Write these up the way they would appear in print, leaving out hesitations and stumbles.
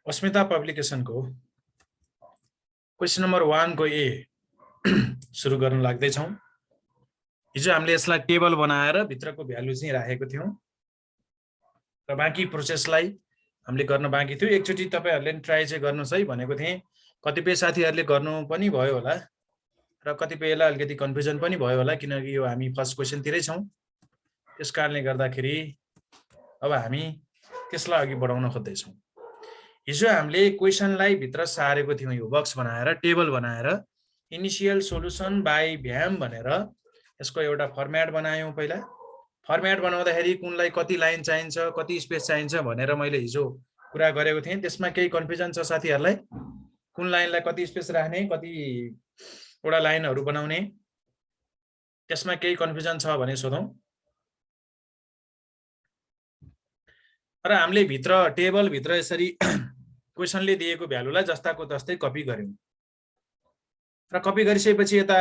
अस्मिता पब्लिकेसनको question number 1 को ए सुरु गर्न लाग्दैछौँ। हिजो हामीले यसलाई टेबल बनाएर भित्रको भ्यालु चाहिँ राखेको थियौँ र बाँकी प्रोसेसलाई हामीले गर्न बाँकी थियो। एकचोटि तपाईहरुले ट्राई चाहिँ गर्नुस् है भनेको थिएँ। कतिपय साथीहरुले गर्नु पनि भयो होला र कतिपयलाई अलिकति कन्फ्युजन पनि भयो होला, किनकि यो हामी फर्स्ट क्वेशन तिरै छौँ। त्यसकारणले गर्दाखेरि अब हामी त्यसलाई अघि बढाउन खोज्दै छौँ। हिजो हामीले क्वेशनलाई भित्र सारेको थियौँ, यो बक्स बनाएर टेबल बनाएर इनिशियल सोलुसन बाइ भ्याम भनेर यसको एउटा फर्म्याट बनायौँ। पहिला फर्म्याट बनाउँदाखेरि कुनलाई कति लाइन चाहिन्छ, कति स्पेस चाहिन्छ भनेर मैले हिजो कुरा गरेको थिएँ। त्यसमा केही कन्फ्युजन छ साथीहरुलाई? कुन लाइनलाई कति स्पेस राख्ने, कति वटा लाइनहरु बनाउने, त्यसमा केही कन्फ्युजन छ भने सोधौं। र हामीले भित्र टेबल भित्र यसरी क्वेशनले दिएको भ्यालुलाई जस्ताको तस्तै कपी गर्यौं र कपी गरिसकेपछि यता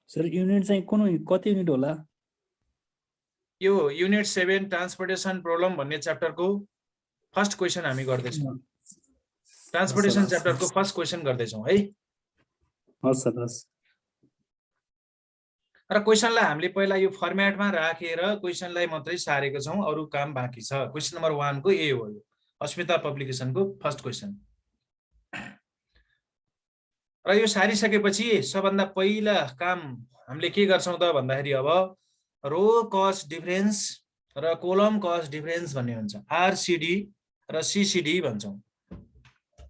सर युनिट चाहिँ कुन कति युनिट होला? यो युनिट 7 ट्रान्सपोर्टेसन प्रब्लम भन्ने च्याप्टरको फर्स्ट क्वेशन हामी गर्दै छौं। ट्रान्सपोर्टेसन च्याप्टरको फर्स्ट क्वेशन गर्दै छौं है। हस् सर हस्। र क्वेशनलाई हामीले पहिला यो फर्म्याटमा राखेर क्वेशनलाई मात्रै सारेको छौं, अरु काम बाँकी छ। क्वेशन नम्बर 1 को ए हो यो अस्मिता पब्लिकेसनको फर्स्ट क्वेशन। र यो सारिसकेपछि सबभन्दा पहिला काम हामीले के गर्छौं त भन्दाखेरि अब रो कस्ट डिफरेन्स र कोलम कस्ट डिफरेन्स भन्ने हुन्छ, आरसीडी र सीसीडी भन्छौं।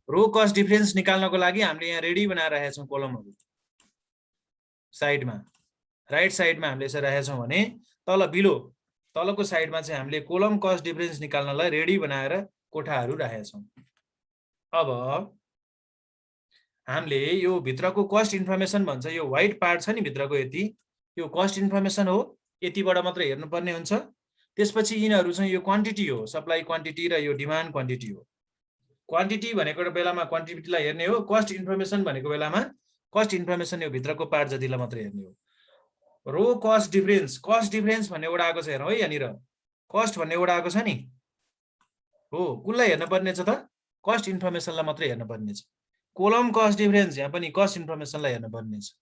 रो कस्ट डिफरेन्स निकाल्नको लागि हामीले यहाँ रेडी बनाएर राखेका छौं कोलमहरु। साइडमा राइट साइडमा हामीले यसरी राखेका छौं भने तल बिलो तलको साइडमा चाहिँ हामीले कोलम कस्ट डिफरेन्स निकाल्नलाई रेडी बनाएर कोठाहरु राखेका छौं। अब हामीले यो भित्रको कस्ट इन्फर्मेसन भन्छ, यो व्हाइट पार्ट छ नि भित्रको, यति यो कस्ट इन्फर्मेसन हो। यतिबाट मात्र हेर्नुपर्ने हुन्छ। त्यसपछि यिनीहरु चाहिँ यो क्वान्टिटी हो, सप्लाई क्वान्टिटी र यो डिमान्ड क्वान्टिटी हो। क्वान्टिटी भनेको बेलामा क्वान्टिटीलाई हेर्ने हो, कस्ट इन्फर्मेसन भनेको बेलामा कस्ट इन्फर्मेसन यो भित्रको पार्ट जतिलाई मात्र हेर्ने हो। रो कस्ट डिफरेन्स भन्ने एउटा आएको छ हेरौँ है। यहाँनिर कस्ट भन्ने एउटा आएको छ नि हो, कुनलाई हेर्न पर्ने छ त? कस्ट इन्फर्मेसनलाई मात्रै हेर्न पर्ने छ। कोलम कस्ट डिफरेन्स यहाँ पनि कस्ट इन्फर्मेसनलाई हेर्न पर्ने छ।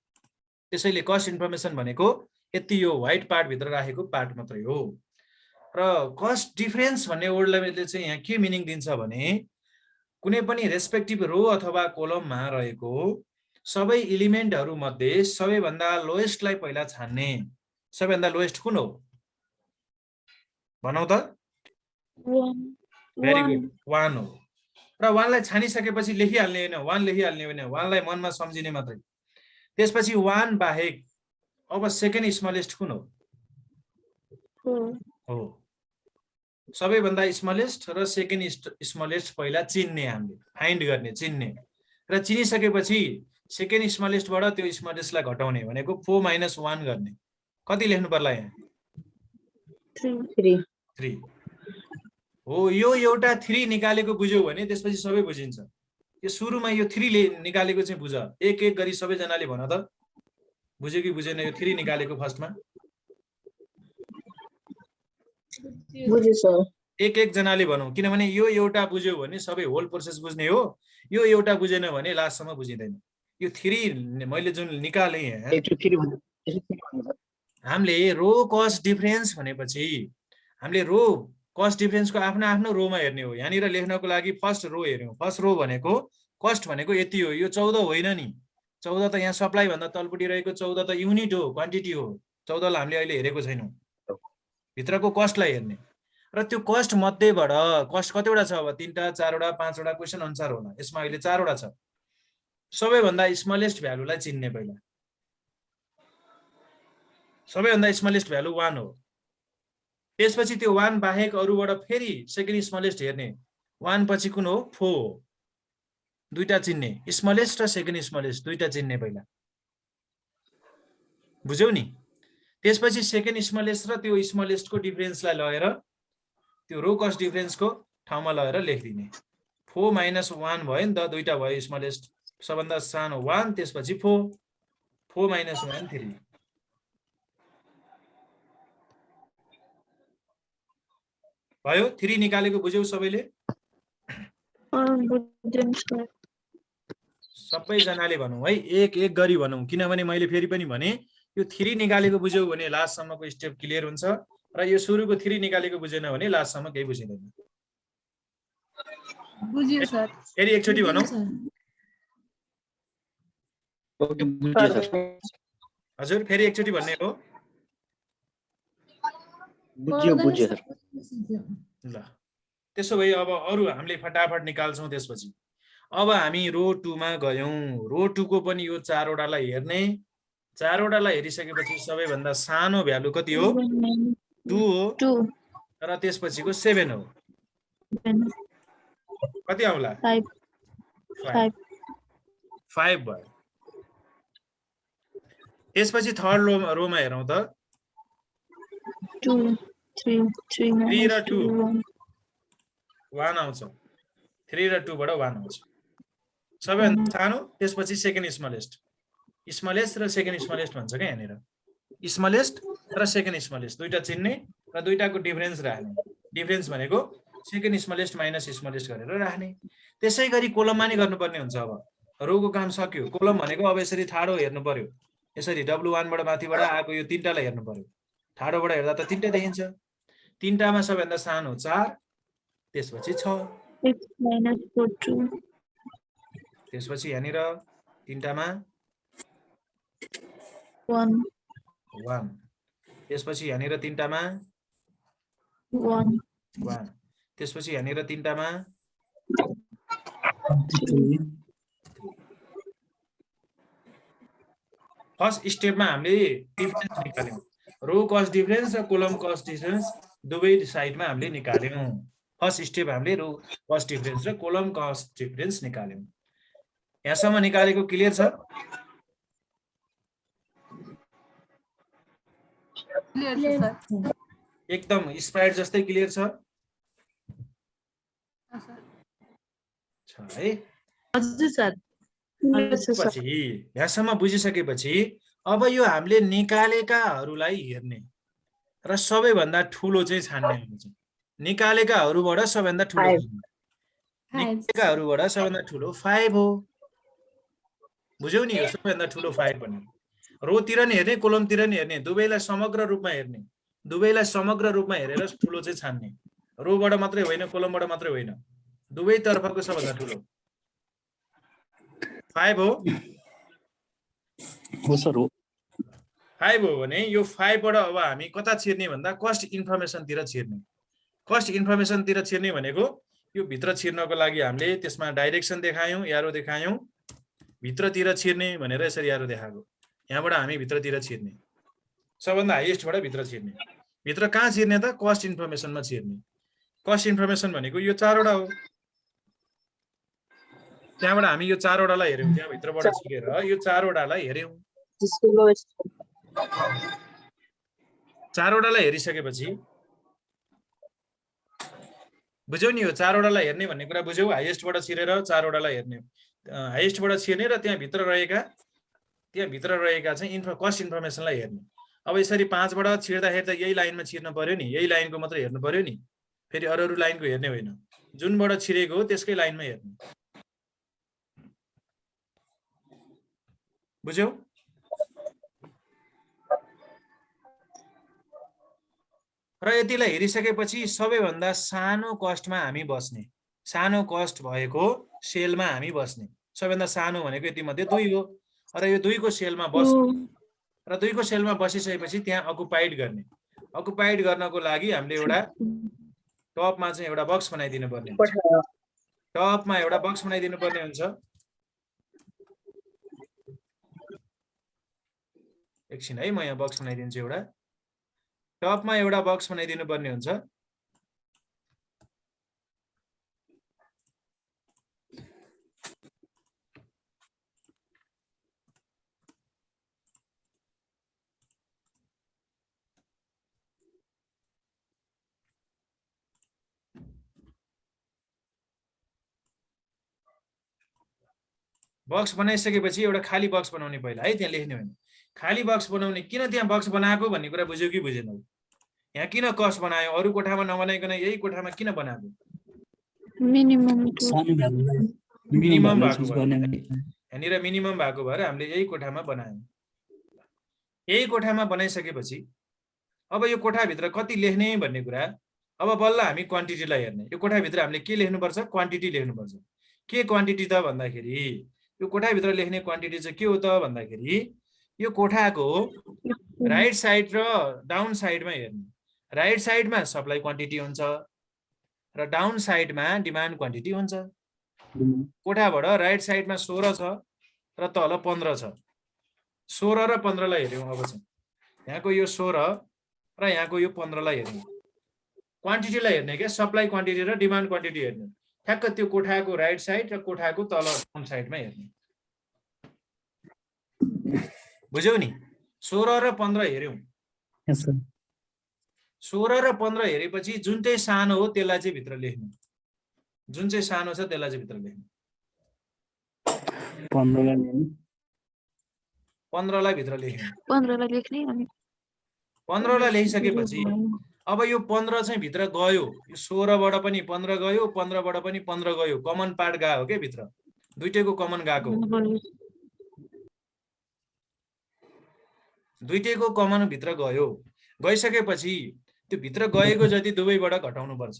त्यसैले कस्ट इन्फर्मेसन भनेको यति यो व्हाइट पार्ट भित्र राखेको पार्ट मात्रै हो। र कस्ट डिफरेन्स भन्ने वर्डले चाहिँ यहाँ के मिनिङ दिन्छ भने कुनै पनि रेस्पेक्टिभ रो अथवा कोलममा रहेको सबै एलिमेन्टहरु मध्ये सबैभन्दा लोएस्टलाई पहिला छान्ने। सबैभन्दा लोएस्ट कुन हो भनौ त? भेरी गुड, 1 हो। र 1 लाई छानिसकेपछि लेखिहाल्ने हैन, 1 लेखिहाल्ने हैन, 1 लाई मनमा सम्झिने मात्रै। त्यसपछि 1 बाहेक अब सेकेन्ड स्मलेस्ट कुन हो? हो। सबैभन्दा स्मलेस्ट र सेकेन्ड स्मलेस्ट पहिला चिन्ने, हामीले फाइन्ड गर्ने, चिन्ने। र चिनिसकेपछि सेकेन्ड स्मलेस्टबाट त्यो स्मलेस्टलाई घटाउने भनेको 4 - 1 गर्ने। कति लेख्नु पर्ला यहाँ? 3 हो। यो एउटा 3 निकालेको बुझ्यौ भने त्यसपछि सबै बुझिन्छ। यो सुरुमा यो 3 निकालेको चाहिँ बुझ। एक एक गरी सबैजनाले भन त, बुझ्यो कि बुझेन? यो 3 निकालेको फर्स्टमा बुझ्यो सर। एक एक जनाले भनौं, किनभने यो एउटा बुझ्यो भने सबै होल प्रोसेस बुझ्ने हो। यो एउटा बुझेन भने लास्टसम्म बुझिदैन। यो 3 मैले जुन निकाले यहाँ, हामीले रो कस्ट डिफरेन्स भनेपछि हामीले रो कस्ट डिफरेन्सको आफ्नो आफ्नो रोमा हेर्ने हो। यहाँनिर लेख्नको लागि फर्स्ट रो हेर्यौं। फर्स्ट रो भनेको कस्ट भनेको यति हो। यो 14 होइन नि, 14 त यहाँ सप्लाई भन्दा तलपट्टि रहेको 14 त युनिट हो, क्वान्टिटी हो। 14 लाई हामीले अहिले हेरेको छैनौं। भित्रको कस्टलाई हेर्ने। र त्यो कस्ट मध्येबाट कस्ट कतिवटा छ? अब 3टा 4वटा 5वटा क्वेशन अनुसार होला। यसमा अहिले 4वटा छ। सबैभन्दा स्मलेस्ट भ्यालुलाई चिन्ने पहिला। सबैभन्दा स्मलेस्ट भ्यालु 1 हो। त्यसपछि त्यो 1 बाहेक अरुबाट फेरि सेकेन्ड स्मलेस्ट हेर्ने। 1 पछि कुन हो? 4 हो। दुईटा चिन्ने, स्मलेस्ट र सेकेन्ड स्मलेस्ट दुईटा चिन्ने पहिला। बुझ्यौ नि? त्यसपछि सेकेन्ड स्मलेस्ट र त्यो स्मलेस्टको डिफरेन्सलाई लगेर त्यो रो कस्ट डिफरेन्सको ठाउँमा लगेर लेखिदिने। 4 - 1 भयो नि त, दुईटा भयो स्मलेस्ट। सबभन्दा सानो 1, त्यसपछि 4, 4 - 1 3। भयो। 3 निकालेको बुझ्यौ सबैले? बुझेन सर। सबैजनाले भनौँ है, एक एक गरी भनौँ, किनभने मैले फेरि पनि भने यो 3 निकालेको बुझ्यौ भने लास्टसम्मको स्टेप क्लियर हुन्छ र यो सुरुको 3 निकालेको बुझेन भने लास्टसम्म केही बुझिँदैन। बुझ्यो सर। फेरि एकचोटि भनौँ। ओके बुझ्यो सर। हजुर फेरि एकचोटि भन्ने हो। बुझ्यो सर। ल त्यसो भए अब अरु हामीले फटाफट निकाल्छौँ। त्यसपछि अब हामी रो 2 मा गयौँ। रो 2 को पनि यो 4 वटालाई हेर्ने। 4 वटालाई हेरिसकेपछि सबैभन्दा सानो भ्यालु कति हो? 2 हो 2 र त्यसपछिको 7 हो। कति आउला? 5 भयो। त्यसपछि थर्ड रोमा हेरौँ त। 2 3 3 र 2 1 1 आउँछ। 3 र 2 बाट 1 आउँछ। सबैभन्दा सानो, त्यसपछि सेकेन्ड स्मलेस्ट। स्मलेस्ट र सेकेन्ड स्मलेस्ट भन्छ क्या यहाँनिर। स्मलेस्ट र सेकेन्ड स्मलेस्ट दुईटा चिन्ने र दुईटाको डिफरेन्स राख्ने। डिफरेन्स भनेको सेकेन्ड स्मलेस्ट माइनस स्मलेस्ट गरेर राख्ने। त्यसै गरी कोलममा नि गर्नुपर्ने हुन्छ। अब रोको काम सक्यो। कोलम भनेको अब यसरी ठाडो हेर्नु पर्यो। यसरी W1 बाट माथिबाट आएको यो तीनटालाई हेर्नु पर्यो। ठाडोबाट हेर्दा त तीनटा देखिन्छ। तीनटामा सबैभन्दा सानो 4, त्यसपछि 6, 6 4 2 त्यसपछि यहाँनिर तीनटामा 1 त्यसपछि यहाँनिर तीनटामा 1 1, त्यसपछि यहाँनिर तीनटामा 3 फर्स्ट स्टेपमा हामीले डिफरेन्स निकाल्यौँ। रो कस्ट डिफरेन्स र कोलम कस्ट डिफरेन्स दुवै साइडमा हामीले निकाल्यौँ। फर्स्ट स्टेप हामीले रो कस्ट डिफरेन्स र कोलम कस्ट डिफरेन्स निकाल्यौँ। यहाँसम्म निकालेको क्लियर छ? एकदम स्प्राइट जस्तै क्लियर छ है? हजुर सर। त्यसपछि यहाँसम्म बुझिसकेपछि अब यो हामीले निकालेकाहरूलाई हेर्ने र सबैभन्दा ठुलो चाहिँ छान्ने हुन्छ। निकालेकाहरूबाट सबैभन्दा ठुलो निकालेकाहरूबाट सबैभन्दा ठुलो 5 हो। बुझ्यौ नि? यो सबैभन्दा ठुलो 5 भनेको रोतिर नि हेर्ने, कोलमतिर नि हेर्ने, दुवैलाई समग्र रूपमा हेर्ने। दुवैलाई समग्र रूपमा हेरेर ठुलो चाहिँ छान्ने। रोबाट मात्रै होइन, कोलमबाट मात्रै होइन, दुवै तर्फको सबभन्दा ठुलो 5 हो। हो सर हो। 5 हो भने यो 5 बाट अब हामी कता छिर्ने भन्दा कस्ट इन्फर्मेसनतिर छिर्ने। कस्ट इन्फर्मेसनतिर छिर्ने भनेको यो भित्र छिर्नको लागि हामीले त्यसमा डाइरेक्सन देखायौँ, एरो देखायौँ। भित्रतिर छिर्ने भनेर यसरी एरो देखाएको। यहाँबाट हामी भित्रतिर छिर्ने, सबभन्दा हाइएस्टबाट भित्र छिर्ने। भित्र कहाँ छिर्ने त? कस्ट इन्फर्मेसनमा छिर्ने। कस्ट इन्फर्मेसन भनेको यो 4 वटा हो। त्यहाँबाट हामी यो 4 वटालाई हेर्यौँ। त्यहाँ भित्रबाट छिरेर यो 4 वटालाई हेर्यौँ। 4 वटालाई हेरिसकेपछि बुझ्यौ नि? यो 4 वटालाई हेर्ने भन्ने कुरा बुझ्यौ? हाइएस्टबाट छिरेर 4 वटालाई हेर्ने। हाइएस्टबाट छिर्ने र त्यहाँ भित्र रहेका चाहिँ कस्ट इन्फर्मेसनलाई हेर्ने। अब यसरी 5 बाट छिर्दाखेरि त यही लाइनमा छिर्न पर्यो नि, यही लाइनको मात्रै हेर्नु पर्यो नि। फेरि अरू लाइनको हेर्ने होइन, जुनबाट छिरेको हो त्यसकै लाइनमा हेर्ने। बुझ्यौ? र यतिलाई हेरिसकेपछि सबैभन्दा सानो कस्टमा हामी बस्ने। सानो कस्ट भएको सेलमा हामी बस्ने। सबैभन्दा सानो भनेको यति मध्ये 2 हो र यो 2 को सेलमा बस्ने र 2 को सेलमा बसिसकेपछि त्यहाँ अकुपाइड गर्ने। अकुपाइड गर्नको लागि हामीले एउटा टपमा चाहिँ एउटा बक्स बनाइदिनु पर्ने हुन्छ। टपमा एउटा बक्स बनाइदिनु पर्ने हुन्छ। एकछिन है, म यहाँ बक्स बनाइदिन्छु। एउटा टपमा एउटा बक्स बनाइदिनु पर्ने हुन्छ। बक्स बनाइसकेपछि एउटा खाली बक्स बनाउने पहिला है, त्यहाँ लेख्ने होइन। खाली बक्स बनाउने। किन त्यहाँ बक्स बनाएको भन्ने कुरा बुझ्यौ कि बुझेनौ? यहाँ किन कस्ट बनायो? अरू कोठामा नबनाइकन यही कोठामा किन बनाएको? minimum to सानो भ्यालुलाई मिनिमम भ्यालु भएको चुज भयो गर्ने यहाँनिर मिनिमम भएको भएर हामीले यही कोठामा बनायौँ। यही कोठामा बनाइसकेपछि अब यो कोठाभित्र कति लेख्ने भन्ने कुरा अब बल्ल हामी क्वान्टिटीलाई हेर्ने। यो कोठाभित्र हामीले के लेख्नुपर्छ? क्वान्टिटी लेख्नुपर्छ। के क्वान्टिटी त भन्दाखेरि यो कोठाभित्र लेख्ने क्वान्टिटी चाहिँ के हो त भन्दाखेरि यो कोठाको राइट साइड र डाउन साइडमा हेर्ने। राइट साइडमा सप्लाई क्वान्टिटी हुन्छ र डाउन साइडमा डिमान्ड क्वान्टिटी हुन्छ। कोठाबाट राइट साइडमा 16 छ र तल 15 छ। 16 र 15 लाई हेर्यौँ। अब चाहिँ यहाँको यो 16 र यहाँको यो 15 लाई हेर्ने। क्वान्टिटीलाई हेर्ने क्या, सप्लाई क्वान्टिटी र डिमान्ड क्वान्टिटी हेर्ने। ठ्याक्क त्यो कोठाको राइट साइड र कोठाको तल डाउन साइडमा हेर्ने। बुझ्यौ नि? 16 र 15 हेर्यौँ। 16 र 15 हेरेपछि जुन चाहिँ सानो हो त्यसलाई चाहिँ भित्र लेख्नु। जुन चाहिँ सानो छ त्यसलाई चाहिँ भित्र लेख्नु। 15 लाई भित्र लेख्यौँ। 15 लाई लेख्ने अनि 15 लाई लेखिसकेपछि अब यो 15 चाहिँ भित्र गयो। यो 16 बाट पनि 15 गयो, 15 बाट पनि 15 गयो। कमन पार्ट गयो के भित्र, दुईटैको कमन गएको। दुईटैको कमन भित्र गयो। गइसकेपछि त्यो भित्र गएको जति दुवैबाट घटाउनु पर्छ।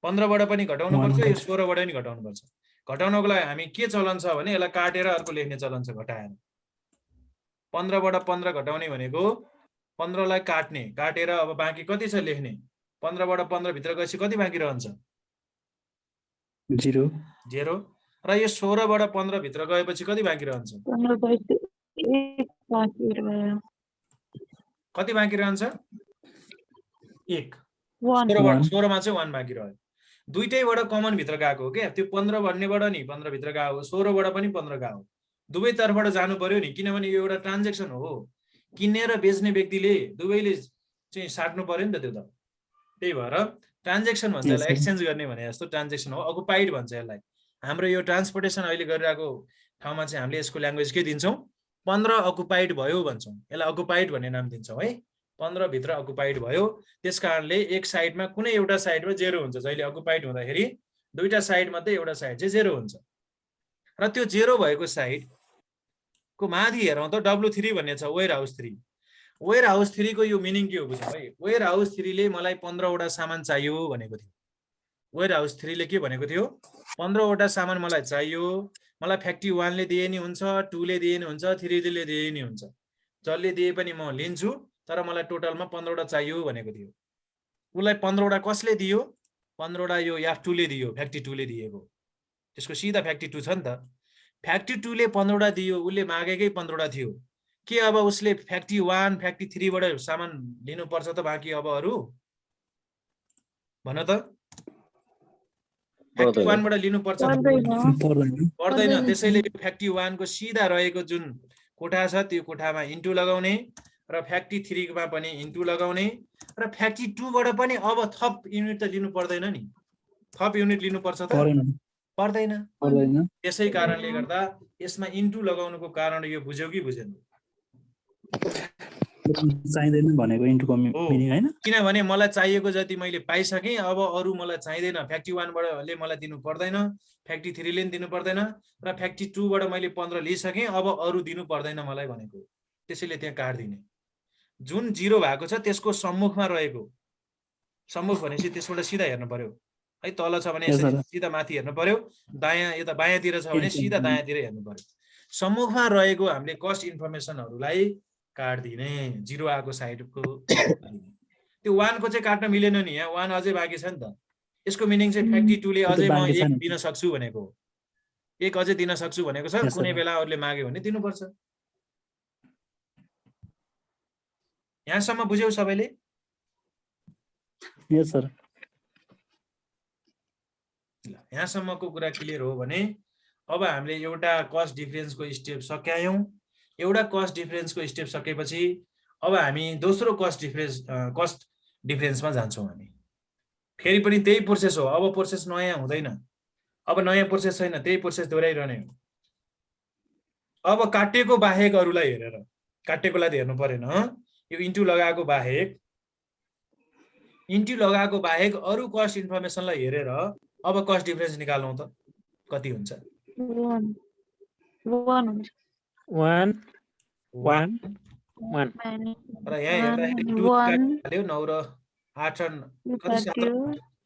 15 बाट पनि घटाउनु पर्छ, यो 16 बाट पनि घटाउनु पर्छ। घटाउनको लागि हामी के चलन छ भने यसलाई काटेर अर्को लेख्ने चलन छ, घटाएर। 15 बाट 15 घटाउने भनेको 15 लाई काट्ने, काटेर अब बाँकी कति छ लेख्ने। 15 बाट 15 भित्र गएपछि कति बाँकी रहन्छ? 0 0। र यो 16 बाट 15 भित्र गएपछि कति बाँकी रहन्छ? 15 गएपछि 1 बाँकी रह्यो। कति बाँकी रहन्छ? 1। 1 16 मा चाहिँ 1 बाँकी रह्यो। दुईटैबाट कमन भित्र गएको हो क्या। त्यो 15 भन्नेबाट नि 15 भित्र गएको, 16 बाट पनि 15 गएको। दुवै तर्फबाट जानु पर्यो नि, किनभने यो एउटा ट्रान्जेक्सन हो। किन्ने र बेच्ने व्यक्तिले दुवैले चाहिँ साट्नु पर्यो नि त त्यो त। त्यही भएर ट्रान्जेक्सन भन्छ यसलाई, एक्सचेन्ज गर्ने भने जस्तो ट्रान्जेक्सन हो। अकुपाइड भन्छ यसलाई। हाम्रो यो ट्रान्सपोर्टेसन अहिले गरिरहेको ठाउँमा चाहिँ हामीले यसको ल्याङ्ग्वेज के दिन्छौँ? 15 अकुपाइड भयो भन्छौँ। यसलाई अकुपाइड भन्ने नाम दिन्छौँ है। 15 भित्र अकुपाइड भयो। त्यस कारणले एक साइडमा कुनै एउटा साइडमा 0 हुन्छ। जहिले अकुपाइड हुँदाखेरि दुईटा साइड मध्ये एउटा साइड चाहिँ 0 हुन्छ। र त्यो 0 भएको साइड को माथि हेरौँ त W3 भन्ने छ, वेयर हाउस 3। वेयर हाउस 3 को यो मिनिङ के हो बुझ्नु है? वेयर हाउस 3 ले मलाई 15 वटा सामान चाहियो भनेको थियो। वेयर हाउस 3 ले के भनेको थियो? 15 वटा सामान मलाई चाहियो। मलाई फ्याक्ट्री 1 ले दिए नि हुन्छ, 2 ले दिए नि हुन्छ, 3 ले दिए नि हुन्छ। जसले दिए पनि म लिन्छु, तर मलाई टोटलमा 15 वटा चाहियो भनेको थियो। उसलाई 15 वटा कसले दियो? 15 वटा यो F2 ले दियो, फ्याक्ट्री 2 ले दिएको। त्यसको सीधा फ्याक्ट्री 2 छ नि त। फ्याक्ट्री 2 ले 15 वटा दियो, उसले मागेकै 15 वटा थियो। के अब उसले फ्याक्ट्री 1 फ्याक्ट्री 3 बाट सामान लिनु पर्छ त बाँकी अब अरु? भन त। फ्याक्ट्री 1 बाट लिनु पर्छ त? पर्दैन। त्यसैले फ्याक्ट्री 1 को सीधा रहेको जुन कोठा छ त्यो कोठामा इन्टु लगाउने र फ्याक्ट्री 3 मा पनि इन्टु लगाउने र फ्याक्ट्री 2 बाट पनि अब थप युनिट त लिनु पर्दैन नि। थप युनिट लिनु पर्छ त? पर्दैन। त्यसै कारणले गर्दा यसमा इन्टु लगाउनुको कारण यो बुझ्यौ कि बुझेन? चाहिदैन भनेको इन्टुको मिनिङ हैन? किनभने मलाई चाहिएको जति मैले पाइसकेँ, अब अरु मलाई चाहिदैन। फ्याक्ट्री 1 बाट ले मलाई दिनु पर्दैन, फ्याक्ट्री 3 ले दिनु पर्दैन र फ्याक्ट्री 2 बाट मैले 15 लिइसकेँ, अब अरु दिनु पर्दैन मलाई भनेको। त्यसैले त्यहाँ काट्दिने। जुन 0 भएको छ त्यसको सम्मुखमा रहेको, सम्मुख भनेपछि त्यसबाट सिधा हेर्नु पर्यो है। तल छ भने सिधा माथि हेर्नु पर्यो, दायाँ यता बायाँतिर छ भने सिधा दायाँतिर हेर्नु पर्यो। सम्मुखमा रहेको हामीले कस्ट इन्फर्मेसनहरूलाई काट्दिने। 0 आएको साइडको त्यो 1 को चाहिँ काट्न मिलेन नि। यहाँ 1 अझै बाँकी छ नि त। यसको मिनिङ चाहिँ फ्याक्ट्री 2 ले अझै म 1 दिन सक्छु भनेको, 1 अझै दिन सक्छु भनेको छ। कुनै बेला अरूले माग्यो भने दिनुपर्छ। यहाँसम्म बुझ्यौ सबैले? यस सर। यहाँसम्मको कुरा क्लियर हो भने अब हामीले एउटा कस्ट डिफरेन्सको स्टेप सकायौँ। एउटा कस्ट डिफरेन्सको स्टेप सकेपछि अब हामी दोस्रो कस्ट डिफरेन्समा जान्छौँ। हामी फेरि पनि त्यही प्रोसेस हो। अब प्रोसेस नयाँ हुँदैन, अब नयाँ प्रोसेस छैन, त्यही प्रोसेस दोहोऱ्याइरहने हो। अब काटेको बाहेक अरूलाई हेरेर, काटेकोलाई त हेर्नु परेन। यो इन्टु लगाएको बाहेक अरू कस्ट इन्फर्मेसनलाई हेरेर अब कस्ट डिफरेन्स निकालौँ त कति हुन्छ 1 हुन्छ 1 1 1 minus र यहाँ हेर्दाखेरि 2 1 काट्यो 9 र 8 र कति 7 काट्यो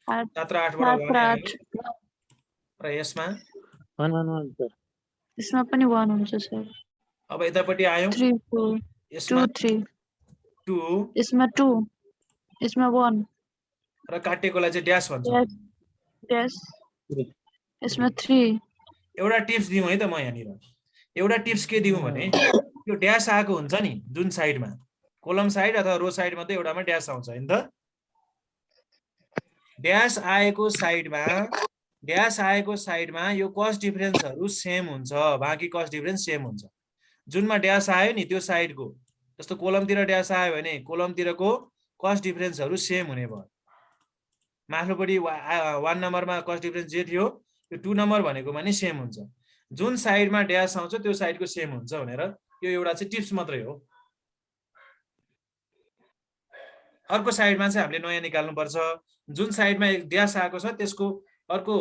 7 र 8 बाट 1 आयो 8 र यसमा 1 1 1 सर यसमा पनि 1 हुन्छ सर अब यतापट्टि आयौँ 3 4 यसमा 2 3 2 यसमा 2 यसमा 1 र काटेकोलाई चाहिँ ड्यास भन्छौँ yes यसमा 3 एउटा टिप्स दिउँ है त म यहाँनिर एउटा टिप्स के दिउँ भने यो ड्यास आएको हुन्छ नि जुन साइडमा कोलम साइड अथवा रो साइड मात्रै एउटामा ड्यास आउँछ हैन त ड्यास आएको साइडमा यो कस्ट डिफरेन्सहरू सेम हुन्छ बाँकी कस्ट डिफरेन्स सेम हुन्छ जुनमा ड्यास आयो नि त्यो साइडको जस्तो कोलमतिर ड्यास आयो भने कोलमतिरको कस्ट डिफरेन्सहरू सेम हुने भयो माथिल्लोपट्टि 1 नम्बरमा कस्ट डिफरेन्स जे थियो यो 2 नम्बर भनेकोमा नि सेम हुन्छ जुन साइडमा ड्यास आउँछ त्यो साइडको सेम हुन्छ भनेर यो एउटा चाहिँ टिप्स मात्रै हो अर्को साइडमा चाहिँ हामीले नयाँ निकाल्नु पर्छ जुन साइडमा ड्यास आएको छ त्यसको अर्को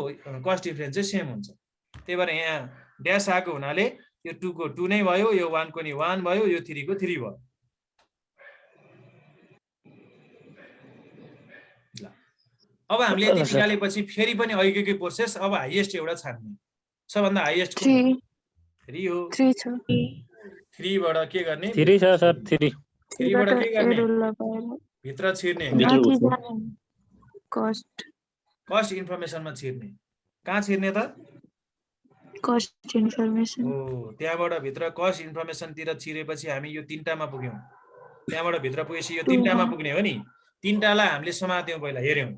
कस्ट डिफरेन्स चाहिँ सेम हुन्छ त्यही भएर यहाँ ड्यास आएको हुनाले यो 2 को 2 नै भयो यो 1 को नि 1 भयो यो 3 को 3 भयो अब हामीले यति निकालेपछि फेरि पनि अघिकै प्रोसेस अब हाईएस्ट एउटा छान्ने सबभन्दा हाईएस्ट 3 3 हो 3 छ 3 बाट के गर्ने 3 छ सर 3 3 बाट के गर्ने एरो लगाएर भित्र छिर्ने माथि जाने कस्ट इन्फर्मेसनमा छिर्ने कहाँ छिर्ने त कस्ट इन्फर्मेसन हो त्यहाँबाट भित्र कस्ट इन्फर्मेसनतिर छिरेपछि हामी यो तीनटामा पुग्यौं त्यहाँबाट भित्र पुगेपछि यो तीनटामा पुग्ने हो नि तीनटालाई हामीले समात्यौं पहिला हेर्यौं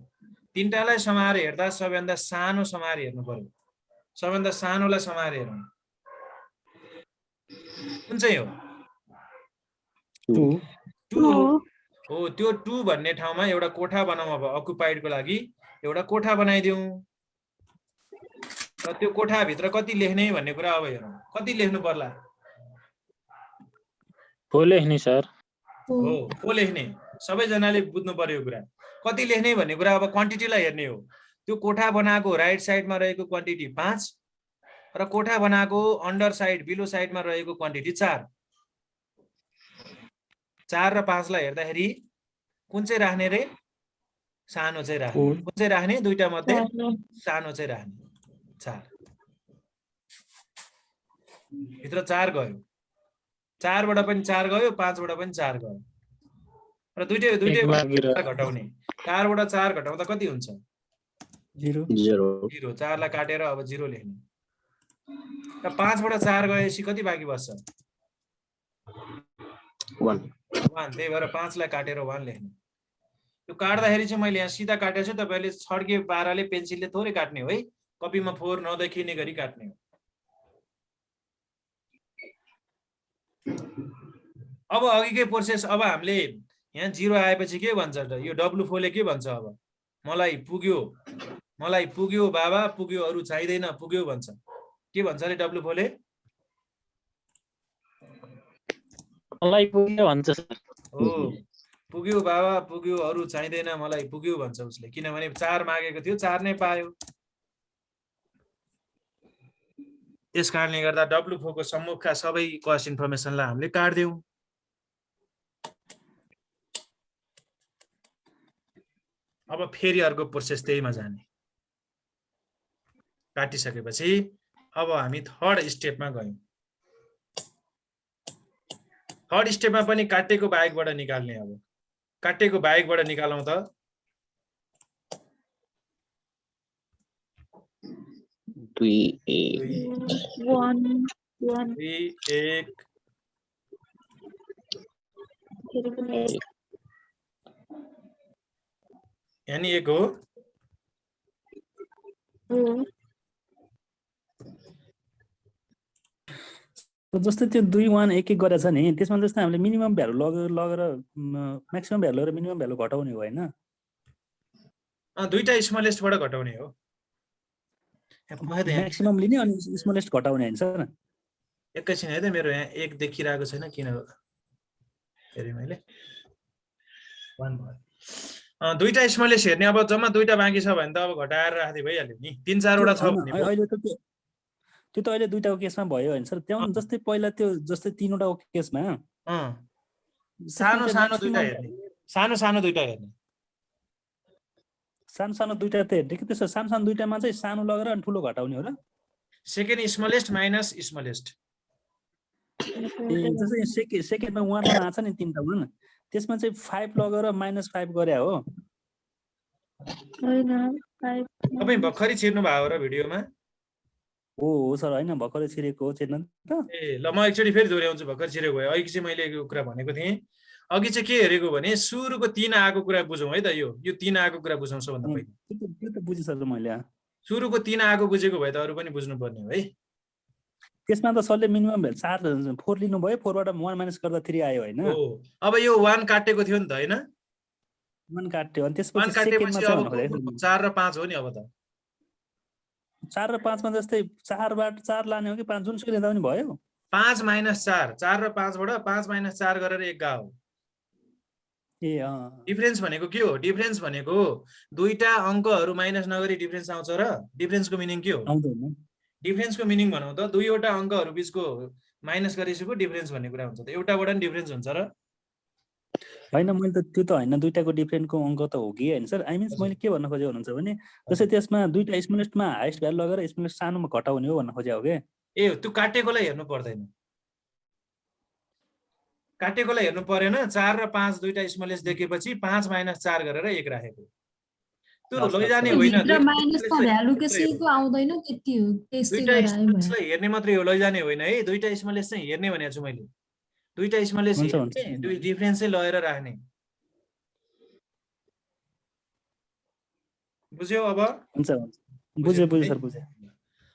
तीनटालाई समाएर हेर्दा सबैभन्दा सानो समाएर हेर्नु पर्यो सबैभन्दा सानोलाई समाएर हेरौँ कुन चाहिँ हो 2 हो त्यो 2 भन्ने ठाउँमा एउटा कोठा बनाउँ अब अकुपाइडको लागि एउटा कोठा बनाइदिउँ र त्यो कोठा भित्र कति लेख्ने भन्ने कुरा अब हेरौँ कति लेख्नु पर्ला हो लेख्ने सर हो को लेख्ने सबैजनाले बुझ्नु पर्यो कुरा कति लेख्ने भन्ने कुरा अब क्वान्टिटीलाई हेर्ने हो त्यो कोठा बनाएको राइट साइडमा रहेको क्वान्टिटी 5 र कोठा बनाएको अन्डर साइड बिलो साइडमा रहेको क्वान्टिटी 4 4 र 5 लाई हेर्दाखेरि कुन चाहिँ राख्ने रे सानो चाहिँ राख्ने कुन चाहिँ राख्ने दुईटा मध्ये सानो चाहिँ राख्ने 4 भित्र 4 गयो 4 बाट पनि 4 गयो 5 बाट पनि 4 गयो र दुईटै घटाउने 4 बाट 4 घटाउँदा कति हुन्छ 0 0 4 लाई काटेर अब 0 लेख्ने र 5 बाट 4 गएपछि कति बाँकी बस्छ 1 त्यही भएर 5 लाई काटेर 1 लेख्ने यो काट्दाखेरि चाहिँ मैले यहाँ सिधा काटेको छु तपाईहरुले छड्के पाराले पेन्सिलले थोरै काट्ने हो है कपीमा फोहोर नदेखिने गरी काट्ने हो अब अघिकै प्रोसेस अब हामीले यहाँ 0 आएपछि के भन्छ त यो W4 ले के भन्छ अब मलाई पुग्यो बाबा पुग्यो अरु चाहिदैन पुग्यो भन्छ के भन्छ रे W4 ले मलाई पुग्यो भन्छ सर हो पुग्यो बाबा पुग्यो अरु चाहिदैन मलाई पुग्यो भन्छ उसले किनभने 4 मागेको थियो 4 नै पायो यसकारणले गर्दा W4 को सम्मुखका सबै कस्ट इन्फर्मेसनलाई हामीले काट्दियौ अब फेरि अर्को प्रोसेस त्यहीमा जाने काटिसकेपछि अब हामी थर्ड स्टेपमा गयौं थर्ड स्टेपमा पनि काटेको बाहेकबाट निकाल्ने अब काटेको बाहेकबाट निकालौं त 2 1 यानी 1 हो जस्तै त्यो 2 1 1 1 गरेछ नि त्यसमा जस्तै हामीले मिनिमम भ्यालु लगेर म्याक्सिमम भ्यालु र मिनिमम भ्यालु घटाउने हो हैन दुईटा स्मलेस्टबाट घटाउने हो म्याक्सिमम लिने अनि स्मलेस्ट घटाउने हैन सर एकैछिन है त मेरो यहाँ 1 देखिरहेको छैन किन हेरे मैले 1 भयो दुईटा स्मलेस्ट हेर्ने अब जम्मा दुईटा बाँकी छ भने त अब घटाएर राख्दै भइहाल्यो नि 3-4 छ होइन, भने पो। अहिले त त्यो त अहिले दुईटाको केसमा भयो होइन सर। त्यहाँ जस्तै पहिला त्यो जस्तै 3वटाको केसमा सानो सानो दुईटा maximum हेर्ने, सानो सानो दुईटा हेर्ने। सानो सानो दुईटा त हेर्ने कि त्यसो सानो सानो दुईटामा चाहिँ सानो लगेर अनि ठुलो घटाउने हो र? Second smallest minus smallest. ए जस्तै सेकेन्डमा 1 1 आछ नि 3टा 1, त्यसमा चाहिँ 5 लगेर -5 गरे हो। होइन 5 तपाईँ भर्खरै छिर्नु भएको र भिडियोमा? हो सर, होइन भर्खरै छिरेको हो, छिर्न त। ए ल म एकचोटि फेरि दोहोऱ्याउँछु, भर्खर छिरेको भयो। अघि चाहिँ मैले यो कुरा भनेको थिएँ, अघि चाहिँ के हेरेको भने सुरुको 3 आएको कुरा बुझौँ है त। यो 3 आएको कुरा बुझौँ सबभन्दा पहिला। त्यो त बुझेँ सर मैले। सुरुको 3 आएको बुझेको भए त अरू पनि बुझ्नुपर्ने हो है। त्यसमा त सरले मिनिमम 4 लिनुभयो, 4 बाट 1 माइनस गर्दा 3 आयो होइन? हो, अब यो 1 काटेको थियो नि त होइन? 1 काट्यो अनि 1 त्यसपछि काटेपछि सेकेन्डमा चाहिँ अब भन्नु खोजेको 4 र 5 हो नि अब त। 4 र 5 मा जस्तै 4 बाट 4 लाने हो कि 5 जुनसुकै लिँदा पनि भयो? 5 - 4, 4 र 5 बाट 5 - 4 गरेर 1 गा हो। ए डिफरेन्स भनेको के हो? डिफरेन्स भनेको दुईटा अङ्कहरू माइनस नगरी डिफरेन्स आउँछ र डिफरेन्सको मिनिङ के हो? आउँदैन। डिफरेन्सको मिनिङ भनौँ त दुईवटा अङ्कहरू बिचको माइनस गरेपछि डिफरेन्स भन्ने कुरा हुन्छ त। एउटाबाट नि डिफरेन्स हुन्छ र? होइन मैले त त्यो त होइन, दुईटाको डिफरेन्टको अङ्क त हो कि होइन सर। आई मिन्स मैले के भन्न खोजेको हुनुहुन्छ भने जस्तै त्यसमा दुईटा स्मलेस्टमा हाइएस्ट भ्यालु लगेर स्मलेस्ट सानोमा घटाउने हो भन्न खोजेको हो कि। ए त्यो काटेकोलाई हेर्नु पर्दैन, काटेकोलाई हेर्नु परेन। 4 र 5 दुईटा स्मलेस्ट देखेपछि 5 - 4 गरेर 1 राखेको। त्यो लैजाने होइन, भित्र माइनसमा भ्यालु कसैको आउँदैन, त्यति हो, त्यस्तै दुईटा गराए भयो। स्मलेस्टलाई हेर्ने मात्रै हो, लैजाने होइन है। दुईटा स्मलेस्ट चाहिँ हेर्ने भनेको छु मैले। दुईटा स्मलेस्ट हुन्छ, हेर्ने, दुई डिफरेन्सै लगेर राख्ने। बुझ्यौ अब? हुन्छ बुझेँ सर बुझेँ।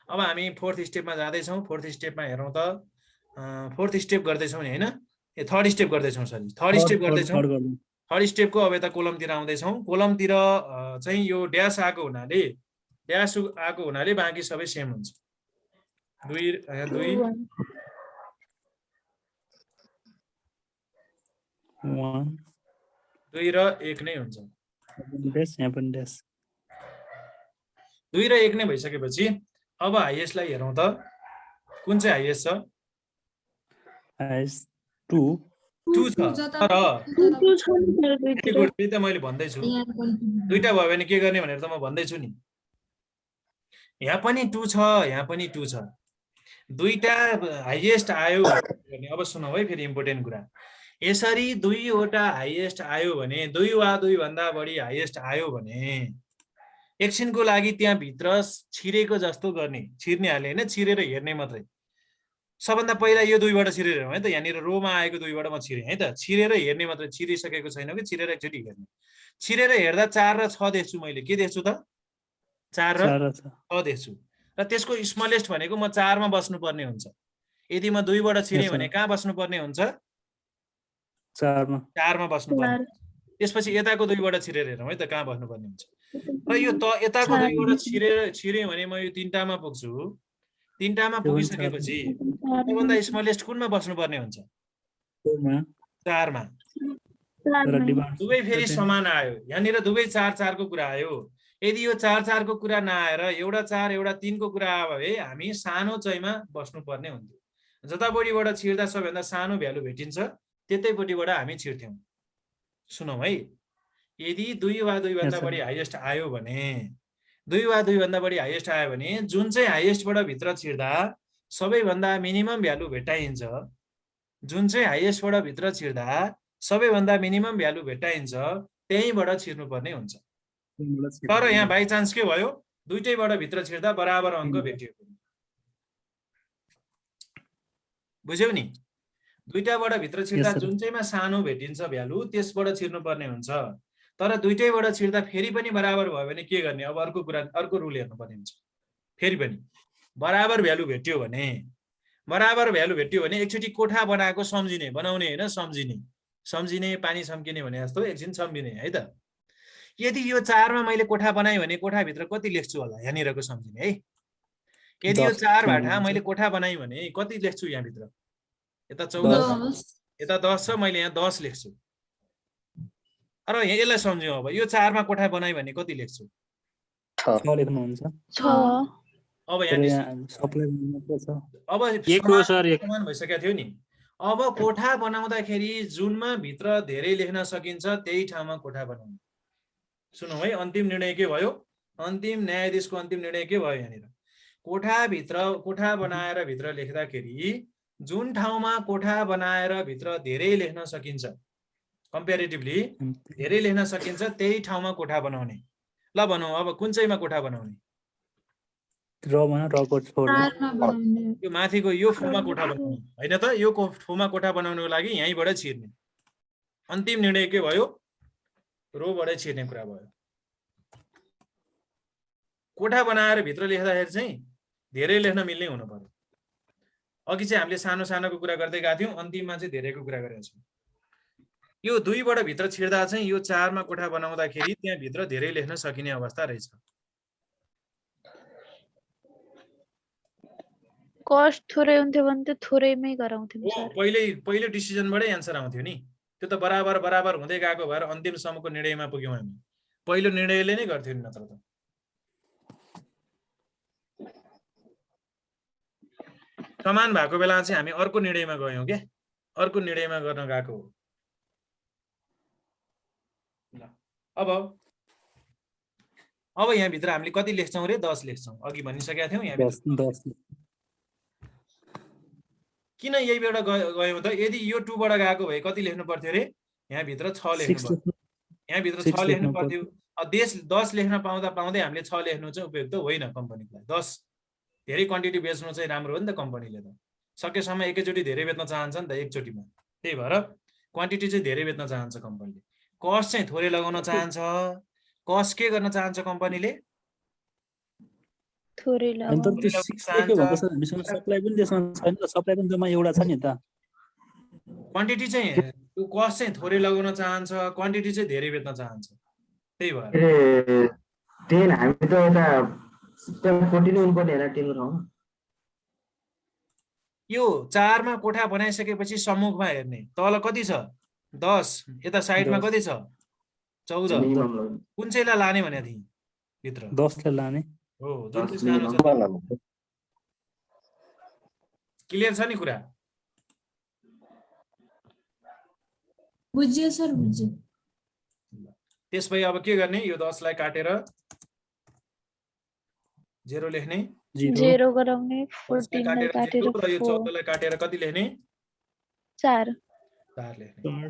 अब हामी 4th स्टेपमा जाँदैछौँ। 4th स्टेपमा हेरौँ त। 4th स्टेप गर्दैछौँ नि होइन? ए 3rd स्टेप गर्दैछौँ, सरी 3rd स्टेप गर्दैछौँ। 3rd स्टेपको अब यता कोलमतिर आउँदैछौँ। कोलमतिर चाहिँ यो ड्यास आएको हुनाले बाँकी सबै सेम हुन्छ। 2 र 1 नै हुन्छ। 2 र 1 नै भइसकेपछि अब हाइएस्टलाई हेरौँ त। कुन चाहिँ हाइएस्ट छ? 2 छ। तर त्यही त मैले भन्दैछु, दुईटा भयो भने के गर्ने भनेर त म भन्दैछु नि। यहाँ पनि 2 छ, यहाँ पनि 2 छ। दुईटा हाइएस्ट आयो भने अब सुनौ है, फेरि इम्पोर्टेन्ट कुरा। यसरी दुईवटा हाइएस्ट आयो भने, 2 वा 2 भन्दा बढी हाइएस्ट आयो भने एकछिनको लागि त्यहाँ भित्र छिरेको जस्तो गर्ने, छिर्ने हाले होइन, छिरेर हेर्ने मात्रै। सबभन्दा पहिला यो 2 बाट छिरेर हेरौँ है त। यहाँनिर रोमा आएको 2 बाट म छिरेँ है त। छिरेर हेर्ने मात्रै, छिरिसकेको छैन कि छिरेर एकचोटि हेर्ने। छिरेर हेर्दा 4 र 6 देख्छु मैले। के देख्छु त? 4 र 6 देख्छु। र त्यसको स्मलेस्ट भनेको म 4 मा बस्नुपर्ने हुन्छ। यदि म 2 बाट छिरेँ भने कहाँ बस्नुपर्ने हुन्छ? 4 मा बस्नुपर्ने। त्यसपछि यताको 2 बाट छिरेर हेरौँ है त कहाँ बस्नुपर्ने हुन्छ। र यो यताको 2 बाट छिरेँ भने म यो 3टामा पुग्छु। 3टामा पुगिसकेपछि सबभन्दा स्मलेस्ट कुनमा बस्नुपर्ने हुन्छ? 4 मा। दुवै फेरि समान आयो। यहाँनिर दुवै 4 4 को कुरा आयो। यदि यो 4 4 को कुरा नआएर एउटा 4 एउटा 3 को कुरा आयो भए हामी सानो चैमा बस्नुपर्ने हुन्थ्यो। जतापट्टिबाट छिर्दा सबैभन्दा सानो भ्यालु भेटिन्छ त्यतैपट्टिबाट हामी छिर्थ्यौँ। सुनौ है, यदि 2 वा 2 भन्दा बढी हाइएस्ट आयो भने, 2 वा 2 भन्दा बढी हाइएस्ट आयो भने जुन चाहिँ हाइएस्टबाट भित्र छिर्दा सबैभन्दा मिनिमम भ्यालु भेटाइन्छ, जुन चाहिँ हाइएस्टबाट भित्र छिर्दा सबैभन्दा मिनिमम भ्यालु भेटाइन्छ त्यहीँबाट छिर्नुपर्ने हुन्छ। तर यहाँ बाइ चान्स के भयो? दुईटैबाट भित्र छिर्दा बराबर अङ्क भेटियो। बुझ्यौ नि? दुईटाबाट भित्र छिर्दा जुन चाहिँमा सानो भेटिन्छ भ्यालु त्यसबाट छिर्नुपर्ने हुन्छ। तर दुईटैबाट छिर्दा फेरि पनि बराबर भयो भने के गर्ने? अब अर्को रुल हेर्नुपर्ने हुन्छ। फेरि पनि बराबर भ्यालु भेट्यो भने एकचोटि कोठा बनाएको सम्झिने, बनाउने होइन सम्झिने, पानी छम्किने भने जस्तो एकछिन सम्झिने है त। यदि यो 4 मा मैले कोठा बनाएँ भने कोठाभित्र कति लेख्छु होला? यहाँनिरको सम्झिने है। यदि यो 4 भाटा मैले कोठा बनाएँ भने कति लेख्छु यहाँभित्र? यता 14 छ, यता 10 छ, मैले यहाँ 10 लेख्छु। अरे यसलाई सम्झ्यौँ अब यो 4 मा कोठा बनाइ भने कति लेख्छु 6 लेख्नुहुन्छ 6 अब तर यहाँ यहाँ सप्लाई मात्र छ अब एक हो सर, एक। समान भइसकेको थियो नि अब कोठा बनाउँदाखेरि जुनमा भित्र धेरै लेख्न सकिन्छ त्यही ठाउँमा कोठा बनाउनु सुनौ है अन्तिम निर्णय के भयो अन्तिम न्यायाधीशको अन्तिम निर्णय के भयो यहाँनिर कोठा बनाएर भित्र लेख्दाखेरि जुन ठाउँमा कोठा बनाएर भित्र धेरै लेख्न सकिन्छ कम्पेरिटिभली धेरै लेख्न सकिन्छ त्यही ठाउँमा कोठा बनाउने ल भनौँ अब कुन चाहिँमा कोठा बनाउने रमा रको छोड्नु 4 मा बनाउने यो माथिको यो फुमा कोठा बनाउने होइन त यो फुमा कोठा बनाउनको लागि यहीँबाट छिर्ने अन्तिम निर्णय के भयो रोबाट छिर्ने कुरा भयो कोठा बनाएर भित्र लेख्दाखेरि चाहिँ धेरै लेख्न मिल्ने हुनु पर्यो अघि चाहिँ हामीले सानो सानोको कुरा गर्दै गएको थियौँ अन्तिममा चाहिँ धेरैको कुरा गरेका छौँ यो 2 बाट भित्र छिर्दा चाहिँ यो 4 मा कोठा बनाउँदाखेरि त्यहाँ भित्र धेरै लेख्न सकिने अवस्था रहेछ कस्ट थोरै हुन्थ्यो भने त थोरैमै गराउँथ्यौँ सर पहिले डिसिजनबाटै एन्सर आउँथ्यो नि त्यो त बराबर हुँदै गएको भएर अन्तिमसम्मको निर्णयमा पुग्यौँ हामी पहिलो निर्णयले नै गर्थ्यो नि नत्र त समान भएको बेला चाहिँ हामी अर्को निर्णयमा गयौँ के अर्को निर्णयमा गर्न गएको हो अब यहाँ भित्र हामीले कति लेख्छौँ रे 10 लेख्छौँ अघि भनिसकेका थियौँ यहाँ 10 किन यहीबाट गयौँ त यदि यो 2 बाट गएको भए कति लेख्नु पर्थ्यो रे यहाँ भित्र 6 लेख्नु पर्थ्यो यहाँ भित्र 6 लेख्नु पर्थ्यो 10 लेख्न पाउँदै हामीले 6 लेख्नु चाहिँ उपयुक्त होइन कम्पनीलाई 10 धेरै क्वान्टिटी बेच्नु चाहिँ राम्रो हो नि त कम्पनीले त सकेसम्म एकैचोटि धेरै बेच्न चाहन्छ नि त एकचोटिमा त्यही भएर क्वान्टिटी चाहिँ धेरै बेच्न चाहन्छ कम्पनीले कस्ट चाहिँ थोरै लगाउन चाहन्छ कस्ट के गर्न चाहन्छ कम्पनीले थोरै अनि त त्यो 6 लेख्यो भने त सर हामीसँग सप्लाई पनि त्यसमा छैन त सप्लाई पनि जम्मा एउटा छ नि त क्वान्टिटी चाहिँ त्यो कस्ट चाहिँ थोरै लगाउन चाहन्छ क्वान्टिटी चाहिँ धेरै बेच्न चाहन्छ त्यही भएर टेन हामी त एउटा सिस्टम 14 उनपर्ने हैन 10 को ठाउँमा यो 4 मा कोठा बनाइसकेपछि सम्मुखमा हेर्ने तल कति छ 10 यता साइडमा कति छ 14 मिनिमम लगाउनु कुन चाहिँलाई लाने भने थिए भित्र 10 ले लाने हो जुन चाहिँ सानो छ क्लियर छ नि कुरा बुझ्यो सर बुझ्यो त्यसपछि अब के गर्ने यो 10 लाई काटेर 0 लेख्ने 0 गराउने 14 लाई काटेर र यो 14 लाई काटेर कति लेख्ने 4 4 लेख्ने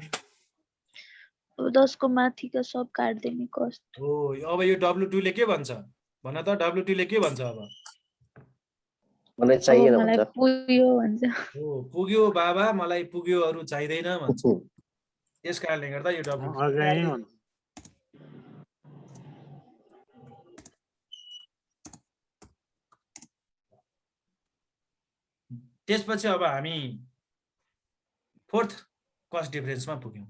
10 को माथिका सब काट्दिने कस्ट हो अब यो W2 ले के भन्छ भन त W2 ले के भन्छ अब मलाई चाहिएन मलाई भन्छ पुग्यो भन्छ हो पुग्यो बाबा मलाई पुग्यो अरु चाहिदैन भन्छ यस कारणले गर्दा यो W2 अगाडि भन्छ त्यसपछि अब हामी फोर्थ कस्ट डिफरेन्समा पुग्यौं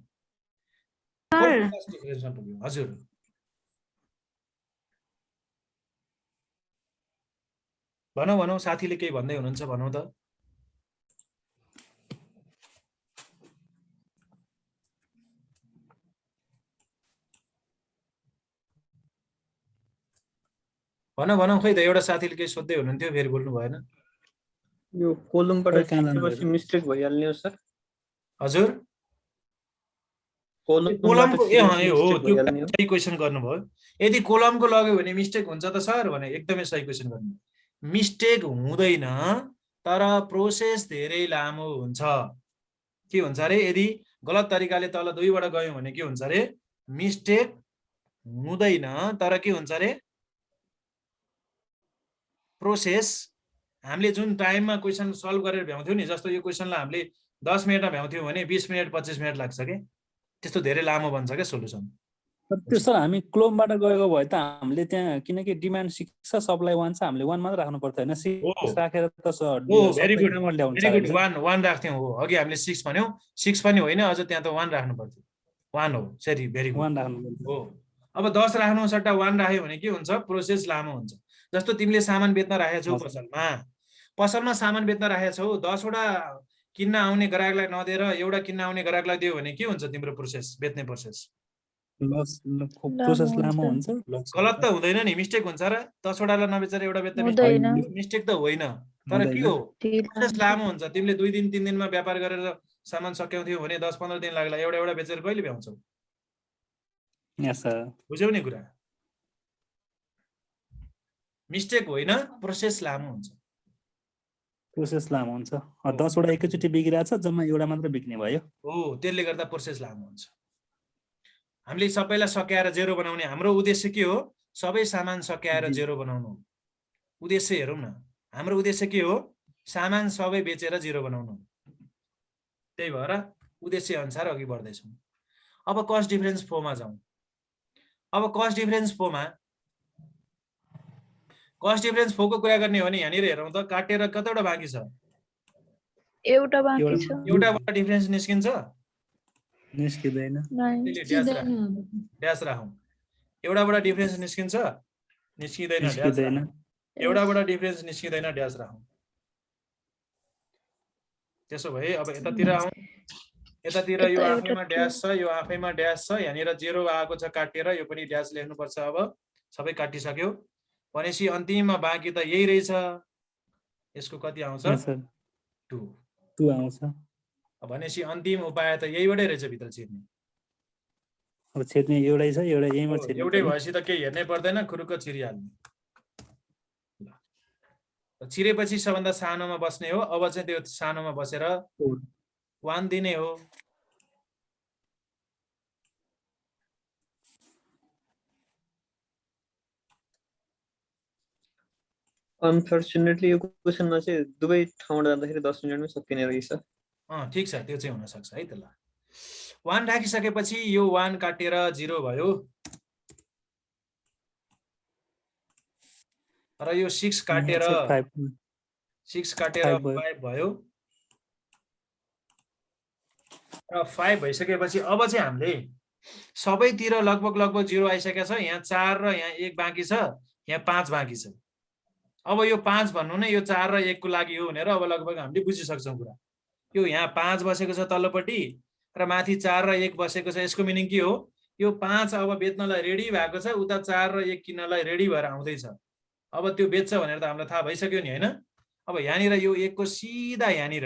फोर्थ कस्ट डिफरेन्समा पुग्यौं हजुर भनौँ साथीले केही भन्दै हुनुहुन्छ भनौँ त भनौँ खै त एउटा साथीले केही सोध्दै हुनुहुन्थ्यो फेरि बोल्नु भएन यो कोलमबाट खिचेपछि मिस्टेक भइहाल्ने हो सर हजुर कोलमको ए हो त्यो सही क्वेशन गर्नुभयो यदि कोलमको लग्यो भने मिस्टेक हुन्छ त सर भने एकदमै सही क्वेशन गर्नु मिस्टेक हुँदैन तर प्रोसेस धेरै लामो हुन्छ के हुन्छ रे यदि गलत तरिकाले तल 2 बाट गयौं भने के हुन्छ रे मिस्टेक हुँदैन तर के हुन्छ रे प्रोसेस हामीले जुन टाइममा क्वेशन सल्भ गरेर भ्याउँथ्यौ नि जस्तो यो क्वेशनलाई हामीले 10 मिनेटमा भ्याउँथ्यौ भने 20 मिनेट 25 मिनेट लाग्छ के त्यस्तो धेरै लामो बन्छ के सोलुसन त्यो सर हामी क्लोमबाट गएको भए त हामीले त्यहाँ किनकि डिमान्ड 6 छ सप्लाई 1 छ हामीले 1 मात्र राख्नु पर्छ हैन 6 राखेर त सर भेरी गुड 1 राख्थ्यौ हो अघि हामीले 6 भन्यौ 6 पनि होइन अझ त्यहाँ त 1 राख्नु पर्थ्यो 1 हो सरी भेरी गुड 1 राख्नु पर्छ हो अब 10 राख्नु सट्टा 1 राख्यो भने के हुन्छ प्रोसेस लामो हुन्छ जस्तो तिमीले सामान बेच्न राखेछौ पसलमा सामान बेच्न राखेछौ 10 वटा किन्न आउने ग्राहकलाई नदिएर एउटा किन्न आउने ग्राहकलाई दियो भने के हुन्छ तिम्रो प्रोसेस बेच्ने प्रोसेस प्रोसेस लामो हुन्छ लस गलत त हुँदैन नि, मिस्टेक हुन्छ र 10 वटालाई नबेचेर एउटा बेच्दा हुँदैन। मिस्टेक त होइन, तर के हो प्रोसेस लामो हुन्छ। तिमीले 2 दिन 3 दिनमा व्यापार गरेर सामान सक्याउँथ्यौ भने 10-15 दिन लाग्ला, एउटा बेचेर कहिले भ्याउँछौ? यस सर बुझ्यौ नि कुरा? मिस्टेक होइन, प्रोसेस लामो हुन्छ। प्रोसेस लामो हुन्छ 10 वटा एकैचोटि बिग्रिरहेछ जम्मा एउटा मात्र बिक्ने भयो हो, त्यसले गर्दा प्रोसेस लामो हुन्छ। हामीले सबैलाई सक्याएर जेरो बनाउने हाम्रो उद्देश्य के हो? सबै सामान सक्याएर जेरो बनाउनु हो। उद्देश्य हेरौँ न, हाम्रो उद्देश्य के हो? सामान सबै बेचेर जेरो बनाउनु। त्यही भएर उद्देश्य अनुसार अघि बढ्दैछौँ। अब कस्ट डिफरेन्स फोमा जाउँ। अब कस्ट डिफरेन्स फोमा कस्ट डिफरेन्स फोको कुरा गर्ने हो भने यहाँनिर हेरौँ त, काटेर कतिवटा बाँकी छ? एउटा बाँकी छ। एउटाबाट डिफरेन्स निस्किन्छ? निस्किँदैन ड्यास राखौँ। एउटाबाट डिफरेन्स निस्किन्छ? निस्किँदैन, ड्यास राखौँ। एउटाबाट डिफरेन्स निस्किँदैन, ड्यास राखौँ। त्यसो भए अब यतातिर आउँ। यतातिर यो आफैमा ड्यास छ, यो आफैमा ड्यास छ, यहाँनिर जेरो आएको छ काटेर, यो पनि ड्यास लेख्नुपर्छ। अब सबै काटिसक्यो भनेपछि अन्तिममा बाँकी त यही रहेछ। यसको कति आउँछ? 2 आउँछ। भनेपछि अन्तिम उपाय त यहीबाटै रहेछ भित्र छिर्ने। अब छिर्ने एउटै छ, एउटा यहीँमा छिर्ने। एउटै भएपछि त केही हेर्नै पर्दैन, खुरुक्क छिरिहाल्ने। छिरेपछि सबभन्दा सानोमा बस्ने हो। अब चाहिँ त्यो सानोमा बसेर 1 दिने हो। अनफर्चुनेटली यो क्वेसनमा चाहिँ दुवै ठाउँबाट जाँदाखेरि 10 मिनेटमै सकिने रहेछ। ठिक छ, त्यो चाहिँ हुन सक्छ है त। ल 1 राखिसकेपछि यो 1 काटेर 0 भयो र यो 6 काटेर 5 भयो र 5 भइसकेपछि अब चाहिँ हामीले सबैतिर लगभग 0 आइसकेको छ। यहाँ 4 र यहाँ 1 बाँकी छ, यहाँ 5 बाँकी छ। अब यो 5 भन्नु नै यो 4 र 1 को लागि हो भनेर अब लगभग हामीले बुझिसक्छौँ कुरा। यो यहाँ 5 बसेको छ तल्लोपट्टि र माथि 4 र 1 बसेको छ। यसको मिनिङ के हो? यो 5 अब बेच्नलाई रेडी भएको छ, उता 4 र 1 किन्नलाई रेडी भएर आउँदैछ। अब त्यो बेच्छ भनेर त हामीलाई थाहा भइसक्यो नि, होइन? अब यहाँनिर यो 1 को सिधा यहाँनिर,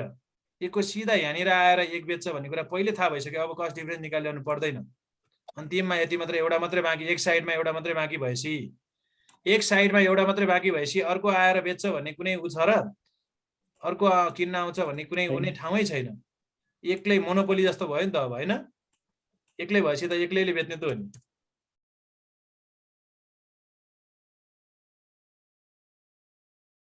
1 को सिधा यहाँनिर आएर 1 बेच्छ भन्ने कुरा पहिले थाहा भइसक्यो। अब कस्ट डिफरेन्स निकालिरहनु पर्दैन। अन्तिममा यति मात्रै, एउटा मात्रै बाँकी, एक साइडमा एउटा मात्रै बाँकी भएपछि, एक साइडमा एउटा मात्रै बाँकी भएपछि अर्को आएर बेच्छ भन्ने कुनै उ छ र? अर्को किन्न आउँछ भन्ने कुनै कुनै ठाउँै छैन। एक्लै मोनोपोली जस्तो भयो नि त अब, होइन? एक्लै भएपछि त एक्लैले बेच्ने त हो नि।